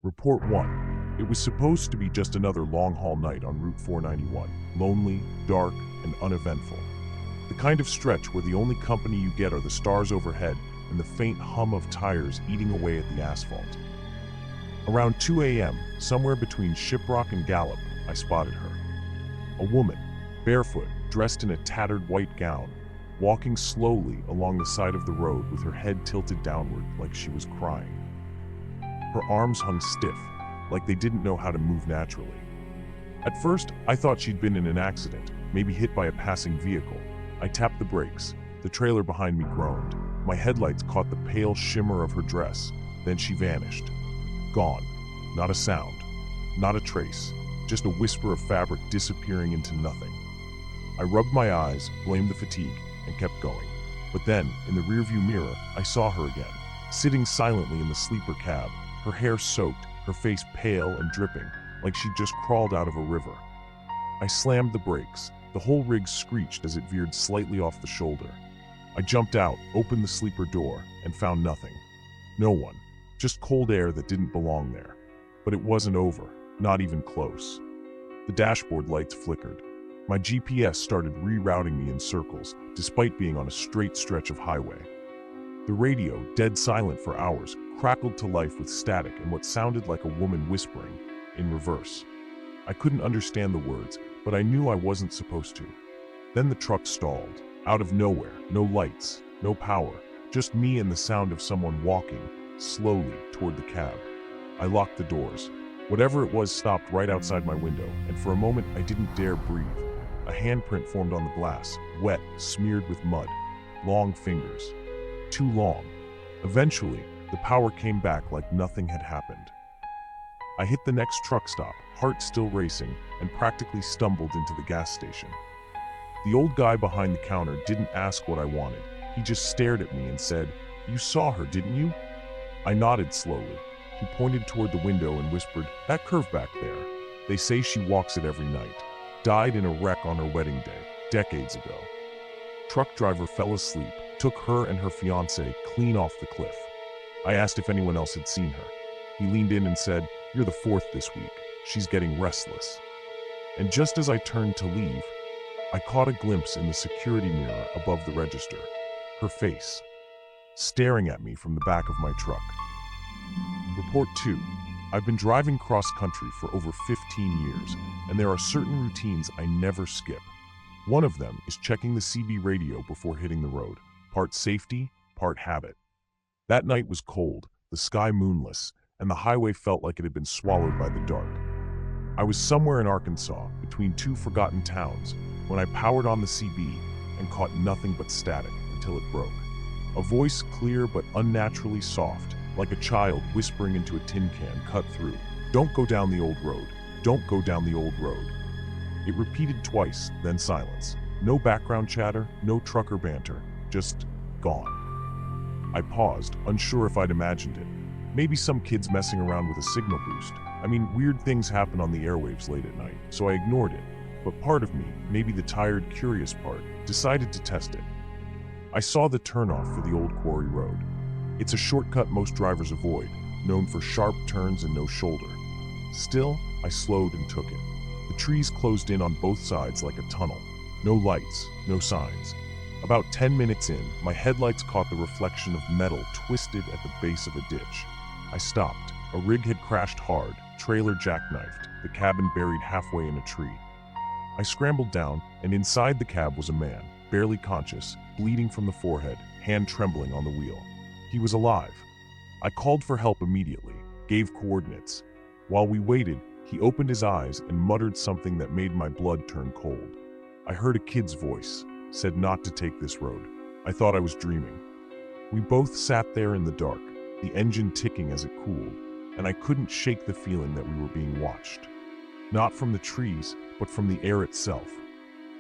Report 1. It was supposed to be just another long-haul night on Route 491. Lonely, dark, and uneventful. The kind of stretch where the only company you get are the stars overhead and the faint hum of tires eating away at the asphalt. Around 2 a.m., somewhere between Shiprock and Gallup, I spotted her. A woman, barefoot, dressed in a tattered white gown, walking slowly along the side of the road with her head tilted downward like she was crying. Her arms hung stiff, like they didn't know how to move naturally. At first, I thought she'd been in an accident, maybe hit by a passing vehicle. I tapped the brakes. The trailer behind me groaned. My headlights caught the pale shimmer of her dress. Then she vanished. Gone. Not a sound. Not a trace. Just a whisper of fabric disappearing into nothing. I rubbed my eyes, blamed the fatigue, and kept going. But then, in the rearview mirror, I saw her again, sitting silently in the sleeper cab, her hair soaked, her face pale and dripping, like she'd just crawled out of a river. I slammed the brakes. The whole rig screeched as it veered slightly off the shoulder. I jumped out, opened the sleeper door, and found nothing. No one. Just cold air that didn't belong there. But it wasn't over, not even close. The dashboard lights flickered. My GPS started rerouting me in circles, despite being on a straight stretch of highway. The radio, dead silent for hours, crackled to life with static and what sounded like a woman whispering, in reverse. I couldn't understand the words, but I knew I wasn't supposed to. Then the truck stalled. Out of nowhere, no lights, no power, just me and the sound of someone walking, slowly, toward the cab. I locked the doors. Whatever it was stopped right outside my window, and for a moment I didn't dare breathe. A handprint formed on the glass, wet, smeared with mud. Long fingers. Too long. Eventually, the power came back like nothing had happened. I hit the next truck stop, heart still racing, and practically stumbled into the gas station. The old guy behind the counter didn't ask what I wanted. He just stared at me and said, "You saw her, didn't you?" I nodded slowly. He pointed toward the window and whispered, "That curve back there. They say she walks it every night. Died in a wreck on her wedding day, decades ago." Truck driver fell asleep, took her and her fiancé clean off the cliff. I asked if anyone else had seen her. He leaned in and said, "You're the fourth this week. She's getting restless." And just as I turned to leave, I caught a glimpse in the security mirror above the register. Her face, staring at me from the back of my truck. Report 2. I've been driving cross-country for over 15 years, and there are certain routines I never skip. One of them is checking the CB radio before hitting the road. Part safety, part habit. That night was cold, the sky moonless, and the highway felt like it had been swallowed by the dark. I was somewhere in Arkansas, between two forgotten towns, when I powered on the CB and caught nothing but static until it broke. A voice clear but unnaturally soft, like a child whispering into a tin can, cut through. "Don't go down the old road. Don't go down the old road." It repeated twice, then silence. No background chatter, no trucker banter, just gone. I paused, unsure if I'd imagined it. Maybe some kid's messing around with a signal boost. I mean, weird things happen on the airwaves late at night, so I ignored it. But part of me, maybe the tired, curious part, decided to test it. I saw the turnoff for the old quarry road. It's a shortcut most drivers avoid, known for sharp turns and no shoulder. Still, I slowed and took it. The trees closed in on both sides like a tunnel. No lights, no signs. About 10 minutes in, my headlights caught the reflection of metal twisted at the base of a ditch. I stopped. A rig had crashed hard, trailer jackknifed, the cabin buried halfway in a tree. I scrambled down, and inside the cab was a man, barely conscious, bleeding from the forehead, hand trembling on the wheel. He was alive. I called for help immediately, gave coordinates. While we waited, he opened his eyes and muttered something that made my blood turn cold. I heard a kid's voice, said not to take this road. I thought I was dreaming. We both sat there in the dark, the engine ticking as it cooled, and I couldn't shake the feeling that we were being watched. Not from the trees, but from the air itself.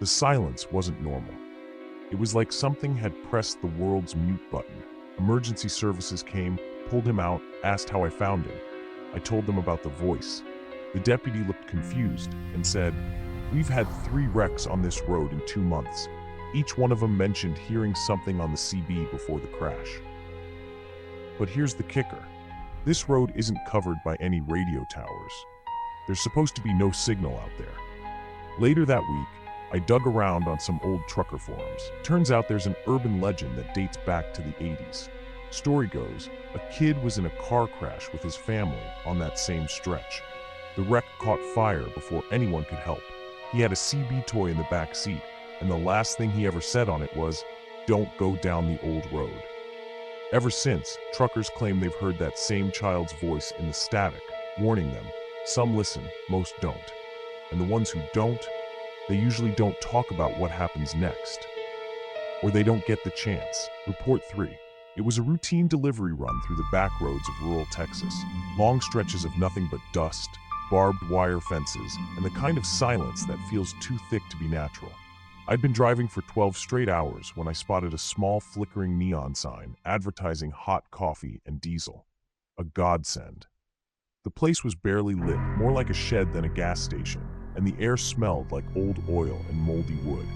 The silence wasn't normal. It was like something had pressed the world's mute button. Emergency services came, pulled him out, asked how I found him. I told them about the voice. The deputy looked confused and said, "We've had 3 wrecks on this road in 2 months. Each one of them mentioned hearing something on the CB before the crash." But here's the kicker. This road isn't covered by any radio towers. There's supposed to be no signal out there. Later that week, I dug around on some old trucker forums. Turns out there's an urban legend that dates back to the 80s. Story goes, a kid was in a car crash with his family on that same stretch. The wreck caught fire before anyone could help. He had a CB toy in the back seat, and the last thing he ever said on it was, "Don't go down the old road." Ever since, truckers claim they've heard that same child's voice in the static, warning them. Some listen, most don't. And the ones who don't, they usually don't talk about what happens next. Or they don't get the chance. Report 3. It was a routine delivery run through the back roads of rural Texas. Long stretches of nothing but dust, barbed wire fences, and the kind of silence that feels too thick to be natural. I'd been driving for 12 straight hours when I spotted a small flickering neon sign advertising hot coffee and diesel. A godsend. The place was barely lit, more like a shed than a gas station, and the air smelled like old oil and moldy wood.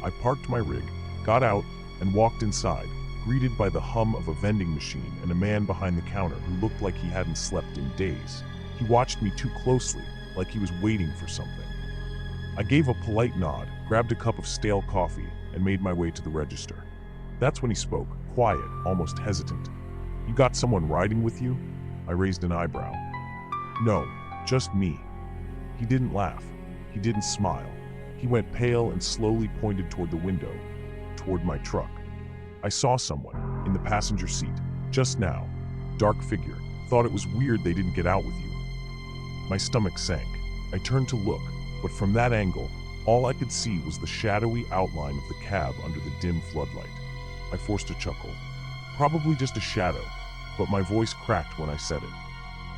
I parked my rig, got out, and walked inside, greeted by the hum of a vending machine and a man behind the counter who looked like he hadn't slept in days. He watched me too closely, like he was waiting for something. I gave a polite nod, grabbed a cup of stale coffee, and made my way to the register. That's when he spoke, quiet, almost hesitant. "You got someone riding with you?" I raised an eyebrow. "No, just me." He didn't laugh. He didn't smile. He went pale and slowly pointed toward the window, toward my truck. I saw someone, in the passenger seat, just now. Dark figure. Thought it was weird they didn't get out with you. My stomach sank. I turned to look, but from that angle, all I could see was the shadowy outline of the cab under the dim floodlight. I forced a chuckle. Probably just a shadow, but my voice cracked when I said it.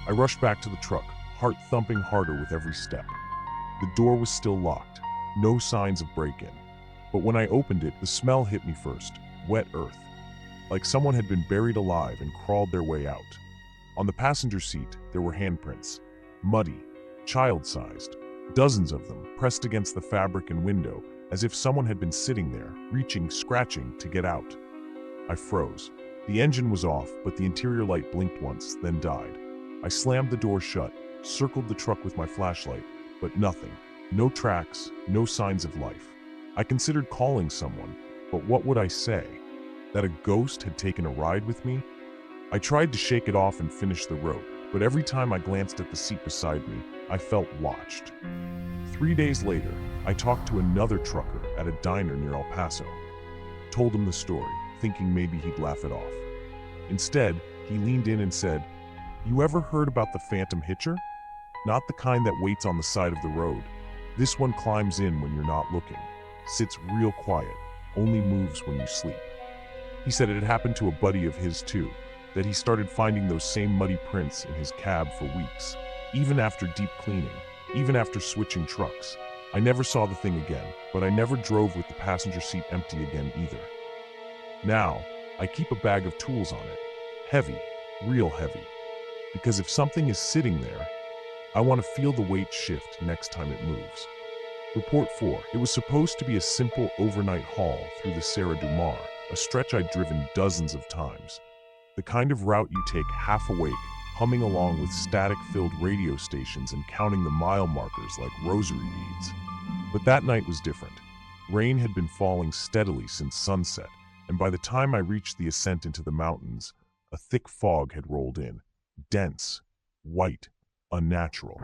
I rushed back to the truck, heart thumping harder with every step. The door was still locked, no signs of break-in. But when I opened it, the smell hit me first, wet earth. Like someone had been buried alive and crawled their way out. On the passenger seat, there were handprints. Muddy, child-sized. Dozens of them, pressed against the fabric and window, as if someone had been sitting there, reaching, scratching to get out. I froze. The engine was off, but the interior light blinked once, then died. I slammed the door shut, circled the truck with my flashlight, but nothing. No tracks, no signs of life. I considered calling someone, but what would I say? That a ghost had taken a ride with me? I tried to shake it off and finish the road, but every time I glanced at the seat beside me, I felt watched. 3 days later, I talked to another trucker at a diner near El Paso. Told him the story, thinking maybe he'd laugh it off. Instead, he leaned in and said, "You ever heard about the phantom hitcher? Not the kind that waits on the side of the road. This one climbs in when you're not looking, sits real quiet, only moves when you sleep." He said it had happened to a buddy of his too, that he started finding those same muddy prints in his cab for weeks, even after deep cleaning, even after switching trucks. I never saw the thing again, but I never drove with the passenger seat empty again either. Now, I keep a bag of tools on it. Heavy, real heavy. Because if something is sitting there, I want to feel the weight shift next time it moves. Report 4. It was supposed to be a simple overnight haul through the Serra do Mar, a stretch I'd driven dozens of times. The kind of route you take half awake, humming along with static-filled radio stations and counting the mile markers like rosary beads. But that night was different. Rain had been falling steadily since sunset, and by the time I reached the ascent into the mountains, a thick fog had rolled in. Dense, white, unnatural.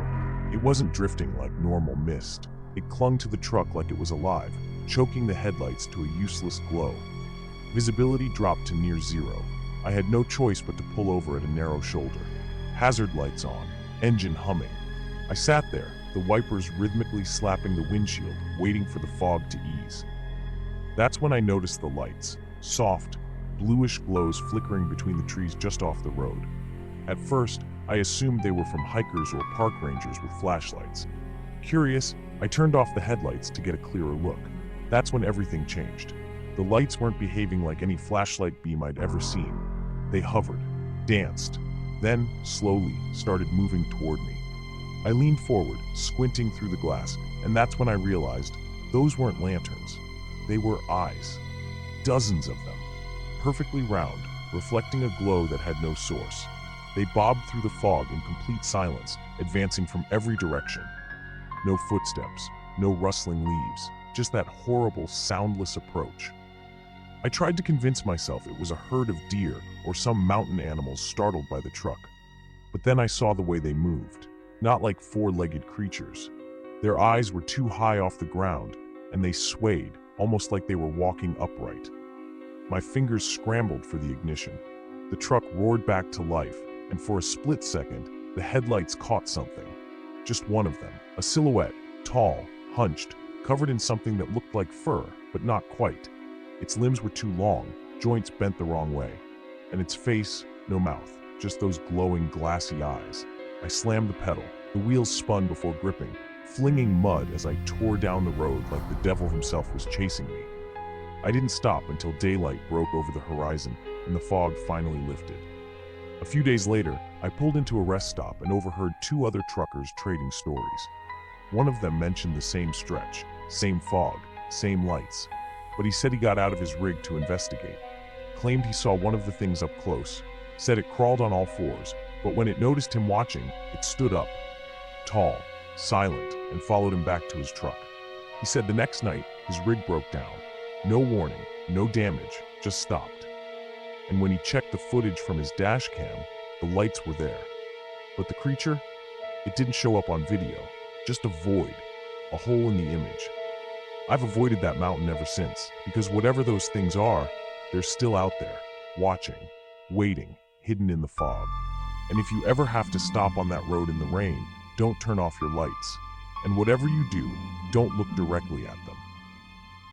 It wasn't drifting like normal mist. It clung to the truck like it was alive, choking the headlights to a useless glow. Visibility dropped to near zero. I had no choice but to pull over at a narrow shoulder. Hazard lights on, engine humming. I sat there, the wipers rhythmically slapping the windshield, waiting for the fog to ease. That's when I noticed the lights, soft, bluish glows flickering between the trees just off the road. At first, I assumed they were from hikers or park rangers with flashlights. Curious, I turned off the headlights to get a clearer look. That's when everything changed. The lights weren't behaving like any flashlight beam I'd ever seen. They hovered, danced, then, slowly, started moving toward me. I leaned forward, squinting through the glass, and that's when I realized those weren't lanterns. They were eyes. Dozens of them. Perfectly round, reflecting a glow that had no source. They bobbed through the fog in complete silence, advancing from every direction. No footsteps, no rustling leaves, just that horrible, soundless approach. I tried to convince myself it was a herd of deer or some mountain animals startled by the truck. But then I saw the way they moved, not like four-legged creatures. Their eyes were too high off the ground, and they swayed, almost like they were walking upright. My fingers scrambled for the ignition. The truck roared back to life, and for a split second, the headlights caught something. Just one of them, a silhouette, tall, hunched, covered in something that looked like fur, but not quite. Its limbs were too long, joints bent the wrong way, and its face, no mouth, just those glowing, glassy eyes. I slammed the pedal. The wheels spun before gripping, flinging mud as I tore down the road like the devil himself was chasing me. I didn't stop until daylight broke over the horizon and the fog finally lifted. A few days later, I pulled into a rest stop and overheard two other truckers trading stories. One of them mentioned the same stretch, same fog, same lights, but he said he got out of his rig to investigate. Claimed he saw one of the things up close, said it crawled on all fours, but when it noticed him watching, it stood up, tall, silent, and followed him back to his truck. He said the next night, his rig broke down. No warning, no damage, just stopped. And when he checked the footage from his dash cam, the lights were there. But the creature? It didn't show up on video, just a void, a hole in the image. I've avoided that mountain ever since, because whatever those things are, they're still out there, watching, waiting, hidden in the fog. And if you ever have to stop on that road in the rain, don't turn off your lights. And whatever you do, don't look directly at them.